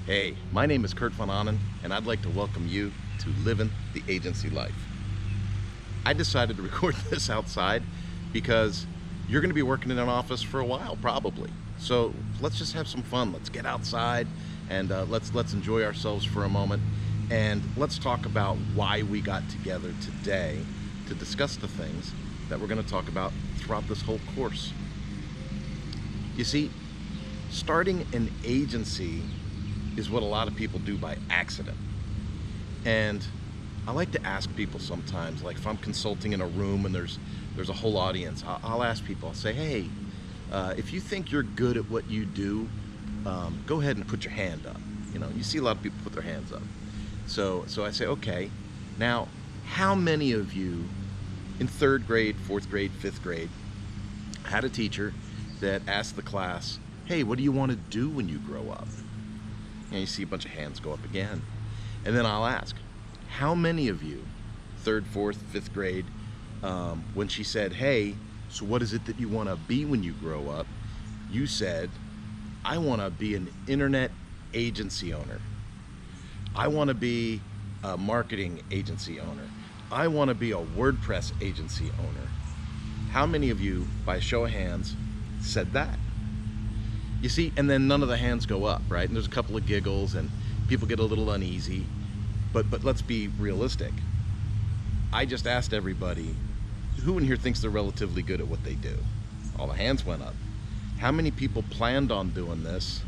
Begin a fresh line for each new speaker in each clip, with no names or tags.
Hey, my name is Kurt Van Anen, and I'd like to welcome you to Living the Agency Life. I decided to record this outside because you're going to be working in an office for a while, probably. So let's just have some fun. Let's get outside and let's enjoy ourselves for a moment, and let's talk about why we got together today to discuss the things that we're going to talk about throughout this whole course. You see, starting an agency is what a lot of people do by accident. And I like to ask people sometimes, like if I'm consulting in a room and there's a whole audience, I'll ask people, I'll say, hey, if you think you're good at what you do, go ahead and put your hand up. You know, you see a lot of people put their hands up. So I say, okay, now how many of you in 3rd grade, 4th grade, 5th grade had a teacher that asked the class, hey, what do you want to do when you grow up? And you see a bunch of hands go up again. And then I'll ask, how many of you, 3rd, 4th, 5th grade, when she said, hey, so what is it that you want to be when you grow up? You said, I want to be an internet agency owner. I want to be a marketing agency owner. I want to be a WordPress agency owner. How many of you, by a show of hands, said that? You see, and then none of the hands go up, right? And there's a couple of giggles and people get a little uneasy. But let's be realistic. I just asked everybody, who in here thinks they're relatively good at what they do? All the hands went up. How many people planned on doing this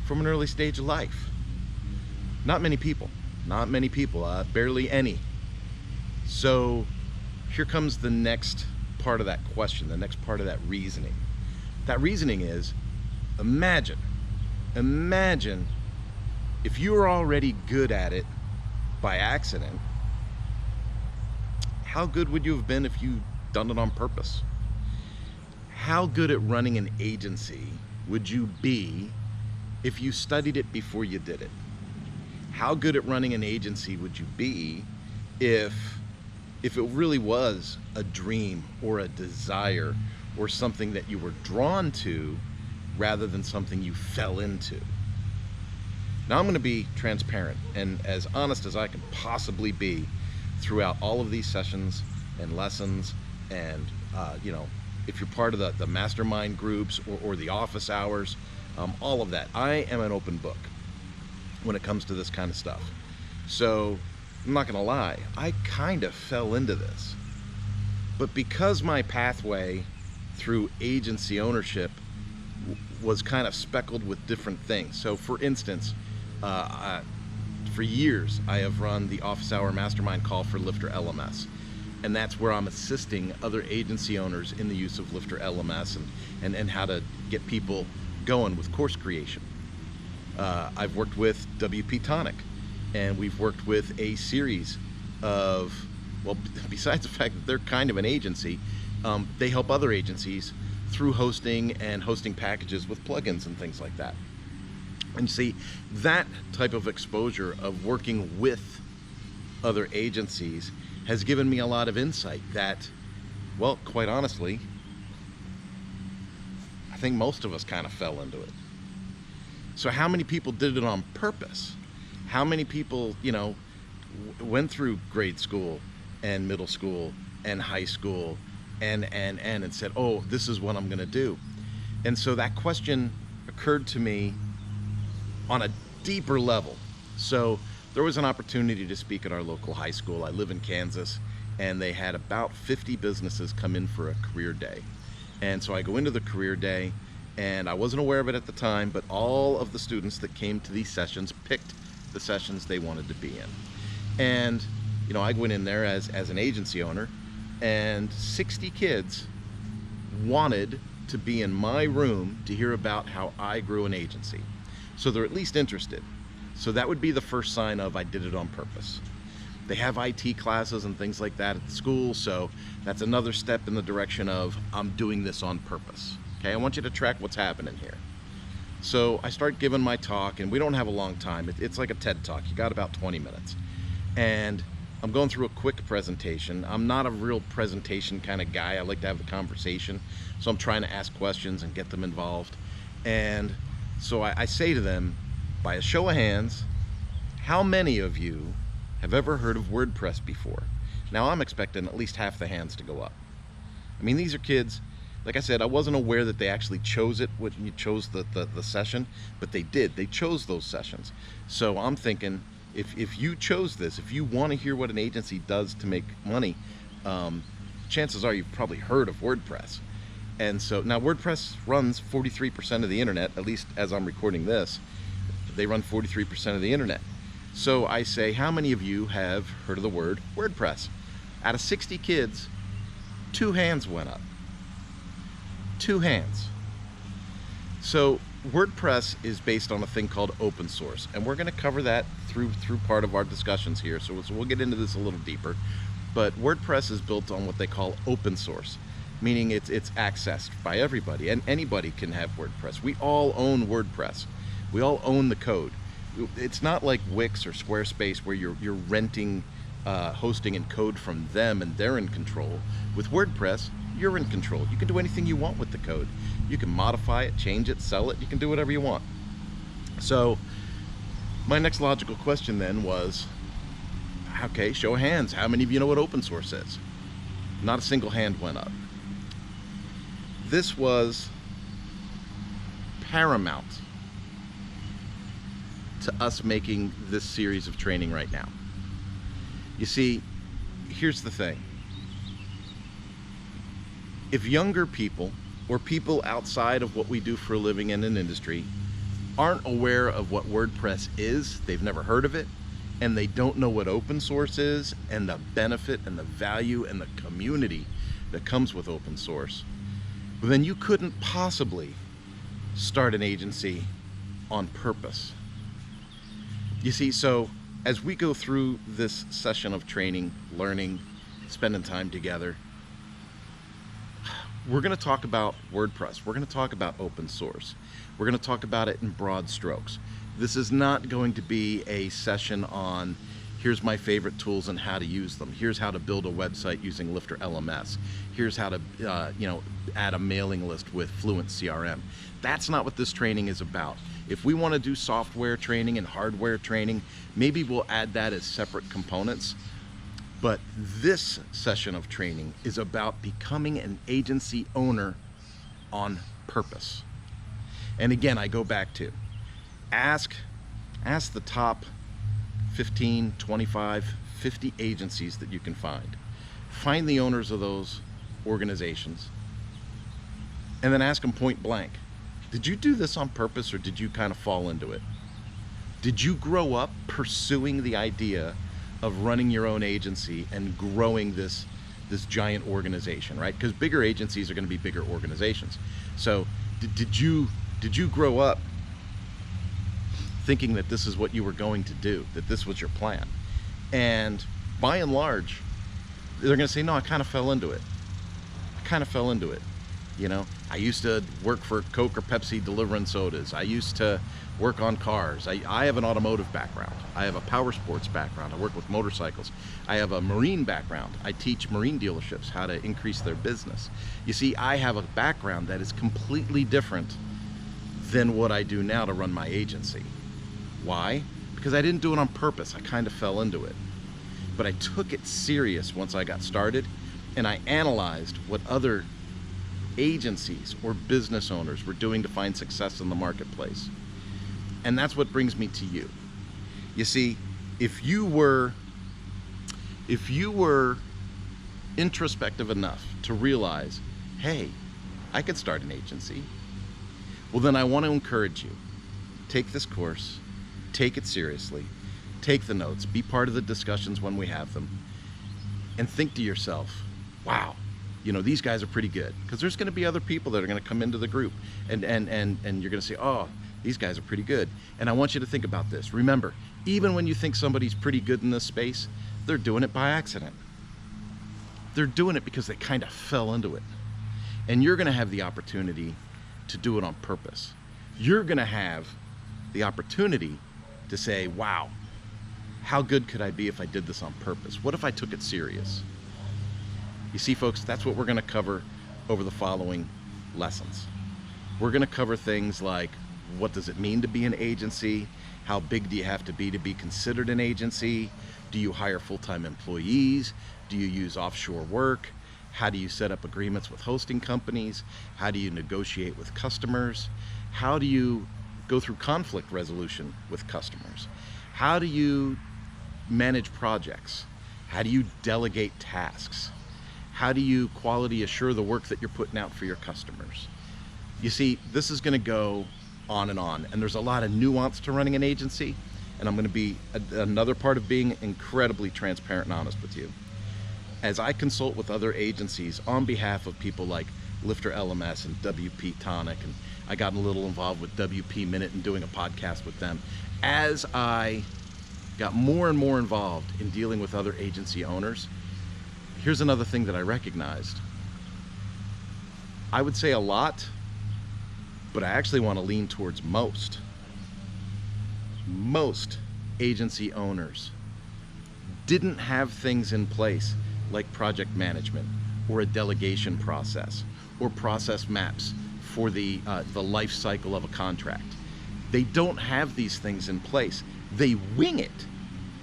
from an early stage of life? Not many people. Not many people. Barely any. So here comes the next part of that question, the next part of that reasoning. That reasoning is, imagine if you were already good at it by accident, how good would you have been if you done it on purpose? How good at running an agency would you be if you studied it before you did it? How good at running an agency would you be if it really was a dream or a desire or something that you were drawn to rather than something you fell into? Now I'm going to be transparent and as honest as I can possibly be throughout all of these sessions and lessons, and you know, if you're part of the mastermind groups or the office hours, all of that. I am an open book when it comes to this kind of stuff. So I'm not going to lie, I kind of fell into this. But because my pathway through agency ownership was kind of speckled with different things. So for instance, for years I have run the office hour mastermind call for Lifter LMS. And that's where I'm assisting other agency owners in the use of Lifter LMS and how to get people going with course creation. I've worked with WP Tonic, and we've worked with a series of, well, besides the fact that they're kind of an agency, they help other agencies through hosting and hosting packages with plugins and things like that. And see, that type of exposure of working with other agencies has given me a lot of insight that, well, quite honestly, I think most of us kind of fell into it. So how many people did it on purpose? How many people, you know, went through grade school and middle school and high school and said, oh, this is what I'm going to do? And so that question occurred to me on a deeper level. So there was an opportunity to speak at our local high school. I live in Kansas, and they had about 50 businesses come in for a career day. And so I go into the career day, and I wasn't aware of it at the time, but all of the students that came to these sessions picked the sessions they wanted to be in. And you know, I went in there as an agency owner, and 60 kids wanted to be in my room to hear about how I grew an agency. So they're at least interested. So that would be the first sign of I did it on purpose. They have IT classes and things like that at the school, so that's another step in the direction of I'm doing this on purpose. Okay, I want you to track what's happening here. So I start giving my talk, and we don't have a long time. It's like a TED Talk. You got about 20 minutes. And I'm going through a quick presentation. I'm not a real presentation kind of guy. I like to have a conversation. So I'm trying to ask questions and get them involved. And so I say to them, by a show of hands, how many of you have ever heard of WordPress before? Now I'm expecting at least half the hands to go up. I mean, these are kids, like I said, I wasn't aware that they actually chose it when you chose the session, but they did. They chose those sessions. So I'm thinking, if you chose this, if you want to hear what an agency does to make money, chances are you've probably heard of WordPress. And so now WordPress runs 43% of the internet, at least as I'm recording this. They run 43% of the internet. So I say, how many of you have heard of the word WordPress? Out of 60 kids, 2 hands went up. 2 hands. So WordPress is based on a thing called open source, and we're going to cover that through part of our discussions here. So we'll get into this a little deeper. But WordPress is built on what they call open source, meaning it's accessed by everybody, and anybody can have WordPress. We all own WordPress. We all own the code. It's not like Wix or Squarespace where you're renting hosting and code from them and they're in control. With WordPress, you're in control. You can do anything you want with the code. You can modify it, change it, sell it. You can do whatever you want. So my next logical question then was, okay, show of hands. How many of you know what open source is? Not a single hand went up. This was paramount to us making this series of training right now. You see, here's the thing. If younger people or people outside of what we do for a living in an industry aren't aware of what WordPress is, they've never heard of it, and they don't know what open source is and the benefit and the value and the community that comes with open source, then you couldn't possibly start an agency on purpose. You see, so as we go through this session of training, learning, spending time together, we're going to talk about WordPress. We're going to talk about open source. We're going to talk about it in broad strokes. This is not going to be a session on here's my favorite tools and how to use them. Here's how to build a website using Lifter LMS. Here's how to add a mailing list with Fluent CRM. That's not what this training is about. If we want to do software training and hardware training, maybe we'll add that as separate components. But this session of training is about becoming an agency owner on purpose. And again, I go back to ask the top 15, 25, 50 agencies that you can find. Find the owners of those organizations and then ask them point blank, did you do this on purpose or did you kind of fall into it? Did you grow up pursuing the idea of running your own agency and growing this giant organization, right? Because bigger agencies are going to be bigger organizations. So did you grow up thinking that this is what you were going to do, that this was your plan? And by and large, they're going to say, no, I kind of fell into it. You know, I used to work for Coke or Pepsi delivering sodas. I used to work on cars. I have an automotive background. I have a power sports background. I work with motorcycles. I have a marine background. I teach marine dealerships how to increase their business. You see, I have a background that is completely different than what I do now to run my agency. Why? Because I didn't do it on purpose. I kind of fell into it. But I took it serious once I got started, and I analyzed what other agencies or business owners were doing to find success in the marketplace. And that's what brings me to you. You see, if you were introspective enough to realize, hey, I could start an agency, well then I want to encourage you. Take this course, take it seriously, take the notes, be part of the discussions when we have them, and think to yourself, wow, you know, these guys are pretty good. Because there's going to be other people that are going to come into the group and you're going to say, oh, these guys are pretty good. And I want you to think about this. Remember, even when you think somebody's pretty good in this space, they're doing it by accident. They're doing it because they kind of fell into it. And you're going to have the opportunity to do it on purpose. You're going to have the opportunity to say, wow, how good could I be if I did this on purpose? What if I took it serious? You see, folks, that's what we're going to cover over the following lessons. We're going to cover things like, what does it mean to be an agency? How big do you have to be considered an agency? Do you hire full-time employees? Do you use offshore work? How do you set up agreements with hosting companies? How do you negotiate with customers? How do you go through conflict resolution with customers? How do you manage projects? How do you delegate tasks? How do you quality assure the work that you're putting out for your customers? You see, this is going to go on, and there's a lot of nuance to running an agency, and I'm going to be another part of being incredibly transparent and honest with you. As I consult with other agencies on behalf of people like Lifter LMS and WP Tonic, and I got a little involved with WP Minute and doing a podcast with them, as I got more and more involved in dealing with other agency owners, here's another thing that I recognized. I would say a lot, but I actually want to lean towards most. Most agency owners didn't have things in place like project management or a delegation process or process maps for the life cycle of a contract. They don't have these things in place. They wing it.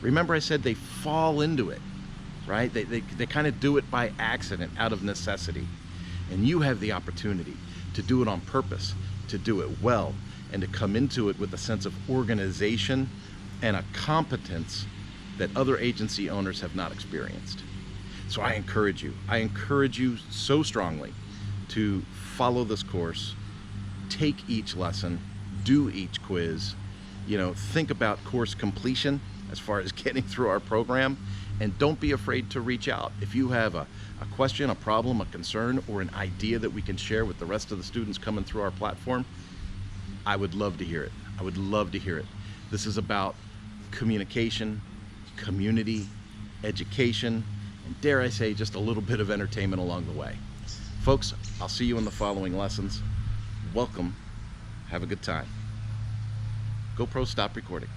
Remember I said they fall into it, right? They kind of do it by accident, out of necessity. And you have the opportunity to do it on purpose, to do it well, and to come into it with a sense of organization and a competence that other agency owners have not experienced. So I encourage you so strongly to follow this course, take each lesson, do each quiz, think about course completion as far as getting through our program, and don't be afraid to reach out. If you have a question, a problem, a concern, or an idea that we can share with the rest of the students coming through our platform, I would love to hear it. I would love to hear it. This is about communication, community, education, and dare I say, just a little bit of entertainment along the way. Folks, I'll see you in the following lessons. Welcome. Have a good time. GoPro, stop recording.